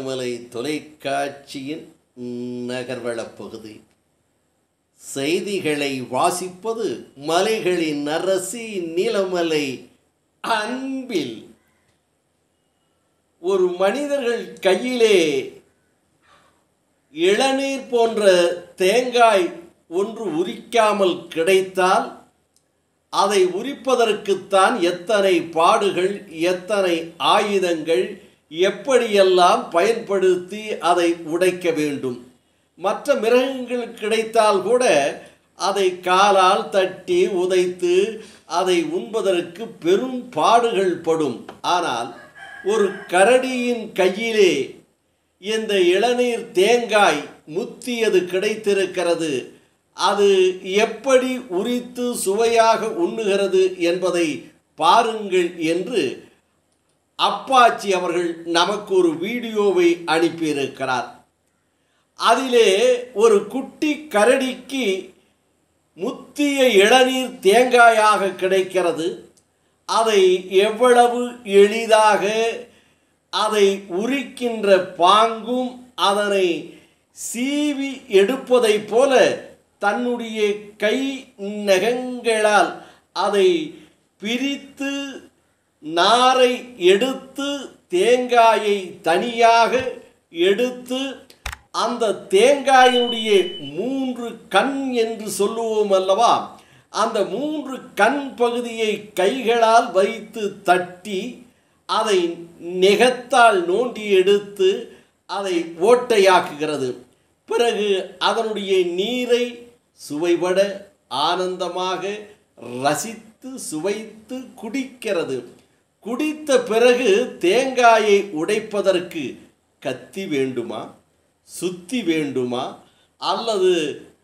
நீலமலை தொலைக்காட்சியின் நகர்வளப் பகுதி. செய்திகளை வாசிப்பது மலைகளின் அரசி நீலமலை அன்பில். ஒரு மனிதர்கள் கையிலே இளநீர் போன்ற தேங்காய் ஒன்று உரிக்காமல் கிடைத்தால் அதை உரிப்பதற்குத்தான் எத்தனை பாடுகள், எத்தனை ஆயுதங்கள், எப்படியெல்லாம் பயன்படுத்தி அதை உடைக்க வேண்டும். மற்ற மிருகங்கள் கிடைத்தால் கூட அதை காலால் தட்டி உதைத்து அதை உண்பதற்கு பெரும் பாடுகள் படும். ஆனால் ஒரு கரடியின் கையிலே இந்த இளநீர் தேங்காய் முத்தியது கிடைத்திருக்கிறது. அது எப்படி உரித்து சுவையாக உண்ணுகிறது என்பதை பாருங்கள் என்று அப்பாச்சி அவர்கள் நமக்கு ஒரு வீடியோவை அனுப்பியிருக்கிறார். அதிலே ஒரு குட்டி கரடிக்கு முத்திய இளநீர் தேங்காயாக கிடைக்கிறது. அதை எவ்வளவு எளிதாக அதை உரிக்கின்ற பாங்கும், அதனை சீவி எடுப்பதைப் போல தன்னுடைய கை நகங்களால் அதை பிரித்து நாரை எடுத்து தேங்காயை தனியாக எடுத்து அந்த தேங்காயினுடைய 3 கண் என்று சொல்லுவோம் அல்லவா, அந்த 3 கண் பகுதியை கைகளால் வைத்து தட்டி அதை நெகத்தால் நோண்டி எடுத்து அதை ஓட்டையாக்குகிறது. பிறகு அதனுடைய நீரை சுவைபட ஆனந்தமாக ரசித்து சுவைத்து குடிக்கிறது. குடித்த பிறகு தேங்காயை உடைப்பதற்கு கத்தி வேண்டுமா, சுத்தி வேண்டுமா, அல்லது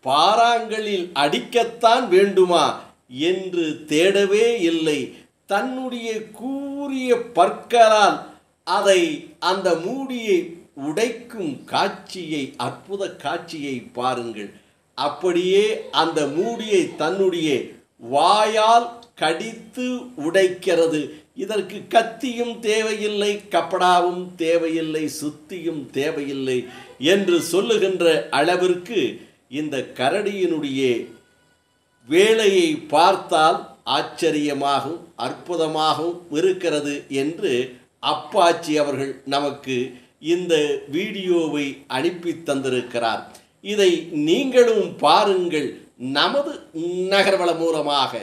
பாறாங்கல்லில் அடிக்கத்தான் வேண்டுமா என்று தேடவே இல்லை. தன்னுடைய கூரிய பற்களால் அதை அந்த மூடியை உடைக்கும் காட்சியை, அற்புத காட்சியை பாருங்கள். அப்படியே அந்த மூடியை தன்னுடைய வாயால் கடித்து உடைக்கிறது. இதற்கு கத்தியும் தேவையில்லை, கப்படாவும் தேவையில்லை, சுத்தியும் தேவையில்லை என்று சொல்லுகின்ற அளவிற்கு இந்த கரடியினுடைய வேலையை பார்த்தால் ஆச்சரியமாகவும் அற்புதமாகவும் இருக்கிறது என்று அப்பாச்சி அவர்கள் நமக்கு இந்த வீடியோவை அனுப்பி தந்திருக்கிறார். இதை நீங்களும் பாருங்கள் நமது நகர்வள மூலமாக.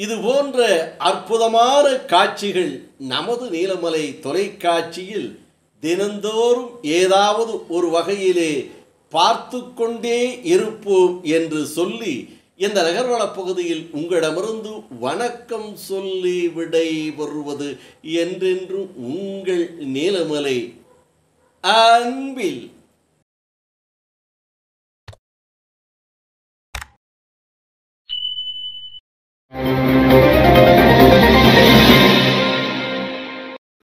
இது போன்ற அற்புதமான காட்சிகள் நமது நீலமலை தொலைக்காட்சியில் தினந்தோறும் ஏதாவது ஒரு வகையிலே பார்த்து கொண்டே இருப்போம் என்று சொல்லி இந்த நகர்வளப் பகுதியில் உங்களிடமிருந்து வணக்கம் சொல்லி விடை பெறுவது என்றென்றும் உங்கள் நீலமலை அன்பில்.